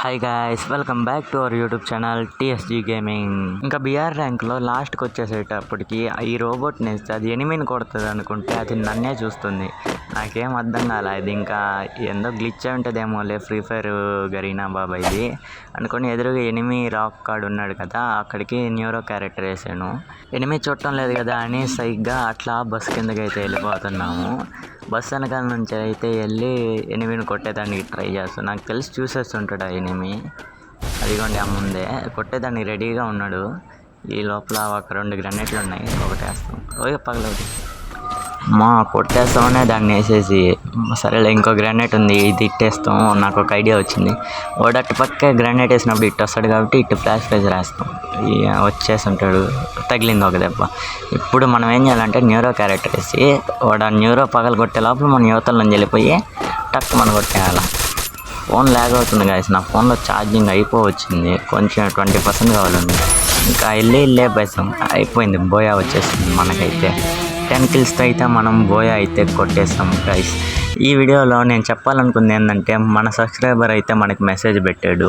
Hi guys, welcome back to our YouTube channel TSG gaming. ఇంకా BR ర్యాంక్లో లాస్ట్కి వచ్చేసేటప్పటికి ఈ రోబోట్ నేస్తే అది ఎనిమిని కొడుతుంది అనుకుంటే అది నన్నే చూస్తుంది. నాకేం అర్థం కాలే, ఇది ఇంకా ఎందో గ్లిచ్ ఉంటుందేమోలే ఫ్రీ ఫైర్ గరీనా బాబాయ్ ఇది అనుకుని ఎదురుగా ఎనిమి రాక్ కార్డ్ ఉన్నాడు కదా, అక్కడికి న్యూరో క్యారెక్టర్ వేసాను. ఎనిమి చుట్టం లేదు కదా అని సైగ్గా అట్లా బస్ కిందకి అయితే వెళ్ళిపోతున్నాము. బస్ వెనకాల నుంచి అయితే వెళ్ళి ఎనిమిని కొట్టేదానికి ట్రై చేస్తాను. నాకు తెలిసి చూసేస్తుంటాడు ఆ ఎనిమి. అదిగోండి ఆ ముందే కొట్టేదానికి రెడీగా ఉన్నాడు. ఈ లోపల ఒక 2 గ్రెనేట్లు ఉన్నాయి, ఒకటి వేస్తాం. ఓకే పగలవుతుంది కొట్టేస్తామనే దాన్ని వేసేసి సరేలే ఇంకో గ్రానైట్ ఉంది ఇది ఇట్టేస్తాం. నాకు ఒక ఐడియా వచ్చింది, వాడు అటు పక్క గ్రానైట్ వేసినప్పుడు ఇటు వస్తాడు కాబట్టి ఇటు ఫ్లాష్ వేస్తాం. వచ్చేసి ఉంటాడు, తగిలింది ఒక దెబ్బ. ఇప్పుడు మనం ఏం చేయాలంటే న్యూరో క్యారెక్టర్ వేసి వాడు ఆ న్యూరో పగలు కొట్టే లోపల మన యువతల నుంచి వెళ్ళిపోయి టక్ మనం కొట్టేయాలి. ఫోన్ ల్యాగ్ అవుతుంది గాయస్, నా ఫోన్లో ఛార్జింగ్ అయిపోవచ్చింది, కొంచెం 20% కావాలండి. ఇంకా వెళ్ళే పైసాం అయిపోయింది, బోయా వచ్చేసింది. మనకైతే 10 kills అయితే మనం బోయా అయితే కొట్టేస్తాం గైస్. ఈ వీడియోలో నేను చెప్పాలనుకుంది ఏంటంటే, మన సబ్స్క్రైబర్ అయితే మనకి మెసేజ్ పెట్టాడు,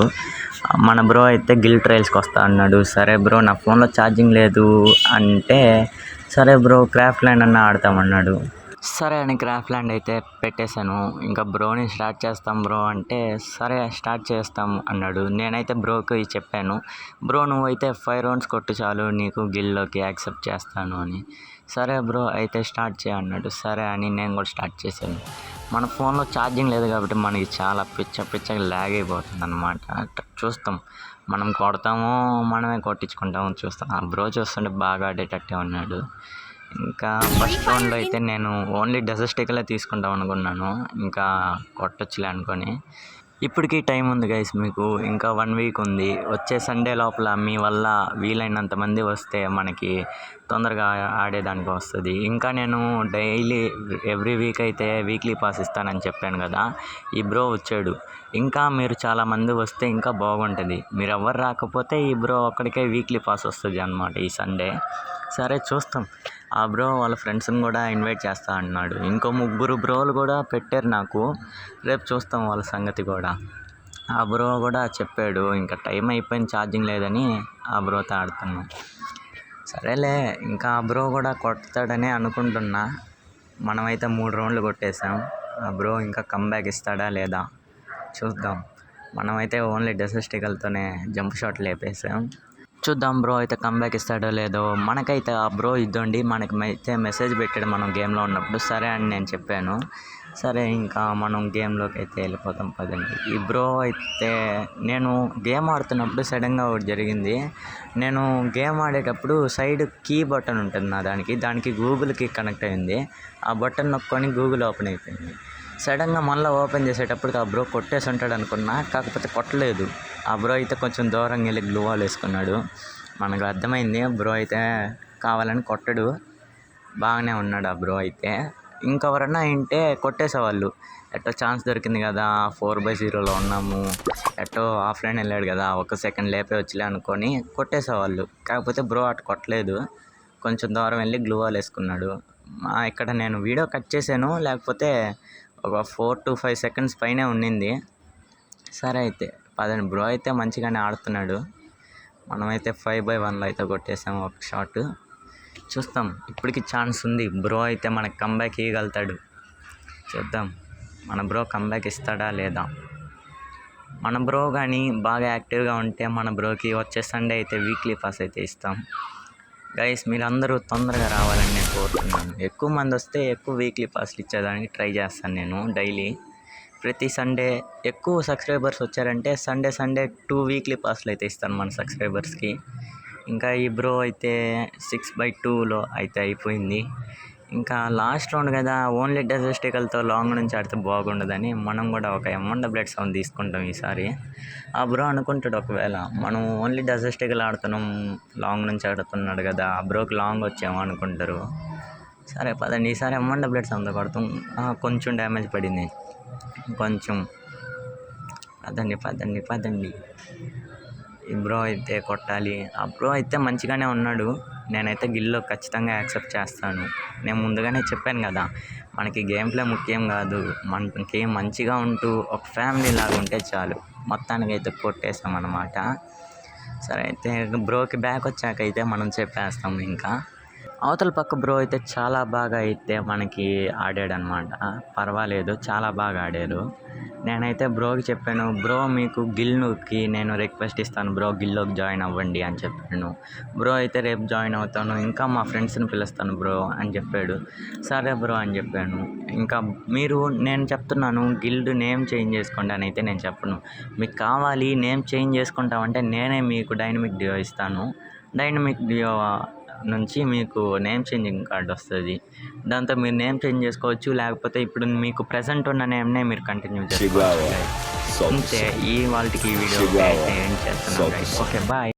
మన బ్రో అయితే గిల్ ట్రయల్స్కి వస్తా అన్నాడు. సరే బ్రో నా ఫోన్లో ఛార్జింగ్ లేదు అంటే, సరే బ్రో క్రాఫ్ట్ ల్యాండ్ అన్న ఆడతామన్నాడు. సరే అని క్రాఫ్ట్ ల్యాండ్ అయితే పెట్టేశాను. ఇంకా బ్రోని స్టార్ట్ చేస్తాం బ్రో అంటే, సరే స్టార్ట్ చేస్తాం అన్నాడు. నేనైతే బ్రోకి చెప్పాను, బ్రో నువ్వైతే 5 rounds కొట్టు చాలు, నీకు గిల్లోకి యాక్సెప్ట్ చేస్తాను అని. సరే బ్రో అయితే స్టార్ట్ చేయన్నాడు. సరే అని నేను కూడా స్టార్ట్ చేశాను. మన ఫోన్లో ఛార్జింగ్ లేదు కాబట్టి మనకి చాలా పిచ్చగా ల్యాగ్ అయిపోతుంది అన్నమాట. చూస్తాం, మనం కొడతామో మనమే కొట్టించుకుంటామో చూస్తాం. ఆ బ్రో చూస్తుంటే బాగా ఆడేటట్టే ఉన్నాడు. ఇంకా ఫస్ట్ రౌండ్లో అయితే నేను ఓన్లీ డెజర్స్టికలే తీసుకుంటాం అనుకున్నాను, ఇంకా కొట్టొచ్చులే అనుకొని. ఇప్పటికీ టైం ఉంది గైస్, మీకు ఇంకా 1 week ఉంది. వచ్చే సండే లోపల మీ వల్ల వీలైనంత మంది వస్తే మనకి తొందరగా ఆడేదానికి వస్తుంది. ఇంకా నేను డైలీ ఎవ్రీ వీక్ అయితే వీక్లీ పాస్ ఇస్తానని చెప్పాను కదా, ఈ బ్రో వచ్చాడు. ఇంకా మీరు చాలామంది వస్తే ఇంకా బాగుంటుంది. మీరు ఎవరు రాకపోతే ఈ బ్రో ఒక్కడికే వీక్లీ పాస్ వస్తుంది అన్నమాట ఈ సండే. సరే చూస్తాం. ఆ బ్రో వాళ్ళ ఫ్రెండ్స్ని కూడా ఇన్వైట్ చేస్తా అన్నాడు. ఇంకో 3 బ్రోలు కూడా పెట్టారు నాకు, రేపు చూస్తాం వాళ్ళ సంగతి కూడా. ఆ బ్రో కూడా చెప్పాడు ఇంకా టైం అయిపోయింది ఛార్జింగ్ లేదని ఆ బ్రోతో ఆడుతున్నాం. సరేలే ఇంకా ఆ బ్రో కూడా కొడతాడని అనుకుంటున్నా. మనమైతే 3 rounds కొట్టేసాం. ఆ బ్రో ఇంకా కమ్బ్యాక్ ఇస్తాడా లేదా చూద్దాం. మనమైతే ఓన్లీ డెసర్టికల్తోనే జంప్ షాట్ లేపేసాం. చూద్దాం బ్రో అయితే కమ్బ్యాక్ ఇస్తాడో లేదో. మనకైతే ఆ బ్రో ఇద్దండి, మనకి అయితే మెసేజ్ పెట్టాడు మనం గేమ్లో ఉన్నప్పుడు. సరే అని నేను చెప్పాను. సరే ఇంకా మనం గేమ్లోకి అయితే వెళ్ళిపోతాం పదండి. ఈ బ్రో అయితే నేను గేమ్ ఆడుతున్నప్పుడు సడన్గా ఒకటి జరిగింది. నేను గేమ్ ఆడేటప్పుడు సైడ్ కీ బటన్ ఉంటుంది దానికి గూగుల్కి కనెక్ట్ అయింది. ఆ బటన్ నొక్కొని గూగుల్ ఓపెన్ అయిపోయింది. సడన్గా మళ్ళీ ఓపెన్ చేసేటప్పటికి ఆ బ్రో కొట్టేసి ఉంటాడు అనుకున్నా, కాకపోతే కొట్టలేదు. ఆ బ్రో అయితే కొంచెం దూరంగా వెళ్ళి గ్లూ వాల్ వేసుకున్నాడు. మనకు అర్థమైంది బ్రో అయితే కావాలని కొట్టడు, బాగానే ఉన్నాడు ఆ బ్రో అయితే. ఇంకెవరన్నా ఉంటే కొట్టేసేవాళ్ళు. ఎట్టో ఛాన్స్ దొరికింది కదా, 4/0లో ఉన్నాము, ఎట్టో ఆఫ్లైన్ వెళ్ళాడు కదా, 1 second లేపే వచ్చలే అనుకొని కొట్టేసేవాళ్ళు. కాకపోతే బ్రో అటు కొట్టలేదు, కొంచెం దూరం వెళ్ళి గ్లూ వాల్ వేసుకున్నాడు. ఇక్కడ నేను వీడియో కట్ చేశాను, లేకపోతే ఒక 4 to 5 seconds పైనే ఉండింది. సరే అయితే పదండి, బ్రో అయితే మంచిగానే ఆడుతున్నాడు. మనమైతే 5/1లో అయితే కొట్టేసాము ఒక షాట్. చూస్తాం, ఇప్పటికి ఛాన్స్ ఉంది. బ్రో అయితే మనకు కంబ్యాక్ ఇవ్వగలుగుతాడు. చూద్దాం మన బ్రో కంబ్యాక్ ఇస్తాడా లేదా. మన బ్రో కానీ బాగా యాక్టివ్గా ఉంటే మన బ్రోకి వచ్చే సండే అయితే వీక్లీ పాస్ అయితే ఇస్తాం. గైస్ మీరందరూ తొందరగా రావాలని నేను కోరుతున్నాను. ఎక్కువ మంది వస్తే ఎక్కువ వీక్లీ పాస్లు ఇచ్చేదానికి ట్రై చేస్తాను నేను డైలీ. ప్రతి సండే ఎక్కువ సబ్స్క్రైబర్స్ వచ్చారంటే సండే 2 వీక్లీ పాస్లు అయితే ఇస్తాను మన సబ్స్క్రైబర్స్కి. ఇంకా ఈ బ్రో అయితే 6/2లో అయితే అయిపోయింది. ఇంకా లాస్ట్ రౌండ్ కదా, ఓన్లీ డెజర్టికల్తో లాంగ్ నుంచి ఆడితే బాగుండదని మనం కూడా ఒక M1W7 తీసుకుంటాం ఈసారి. ఆ బ్రో అనుకుంటాడు ఒకవేళ మనం ఓన్లీ డెజర్టికల్ ఆడుతున్నాం, లాంగ్ నుంచి ఆడుతున్నాడు కదా, ఆ బ్రోకి లాంగ్ వచ్చాము అనుకుంటారు. సరే పదండి ఈసారి M1W7 కొడతాం. కొంచెం డ్యామేజ్ పడింది, కొంచెం. పదండి ఈ బ్రో అయితే కొట్టాలి. ఆ బ్రో అయితే మంచిగానే ఉన్నాడు. నేనైతే గిల్లో ఖచ్చితంగా యాక్సెప్ట్ చేస్తాను. నేను ముందుగానే చెప్పాను కదా, మనకి గేమ్ ప్లే ముఖ్యం కాదు, మనకి మంచిగా ఉంటూ ఒక ఫ్యామిలీ లాగా ఉంటే చాలు. మొత్తానికి అయితే కొట్టేసాం అన్నమాట. సరే అయితే బ్రోకి బ్యాక్ వచ్చాక అయితే మనం చెప్పేస్తాం. ఇంకా అవతల పక్క బ్రో అయితే చాలా బాగా అయితే మనకి ఆడాడనమాట. పర్వాలేదు, చాలా బాగా ఆడారు. నేనైతే బ్రోకి చెప్పాను, బ్రో మీకు గిల్లుకి నేను రిక్వెస్ట్ ఇస్తాను బ్రో, గిల్లోకి జాయిన్ అవ్వండి అని చెప్పాను. బ్రో అయితే రేపు జాయిన్ అవుతాను, ఇంకా మా ఫ్రెండ్స్ని పిలుస్తాను బ్రో అని చెప్పాడు. సరే బ్రో అని చెప్పాను. ఇంకా నేను చెప్తున్నాను గిల్డ్ నేమ్ చేంజ్ చేసుకోండి అని అయితే నేను చెప్పను. మీకు కావాలి నేమ్ చేంజ్ చేసుకుంటామంటే నేనే మీకు డైనమిక్ డియో ఇస్తాను. డైనమిక్ డియో నుంచి మీకు నేమ్ చేంజింగ్ కార్డ్ వస్తుంది. దాంతో మీరు నేమ్ చేంజ్ చేసుకోవచ్చు, లేకపోతే ఇప్పుడు మీకు ప్రెజెంట్ ఉన్న నేమ్నే మీరు కంటిన్యూ చేసుకోవచ్చు. అంతే, ఈ వాళ్ళకి ఈ వీడియో ఎండ్ చేస్తున్నాను. Okay, bye.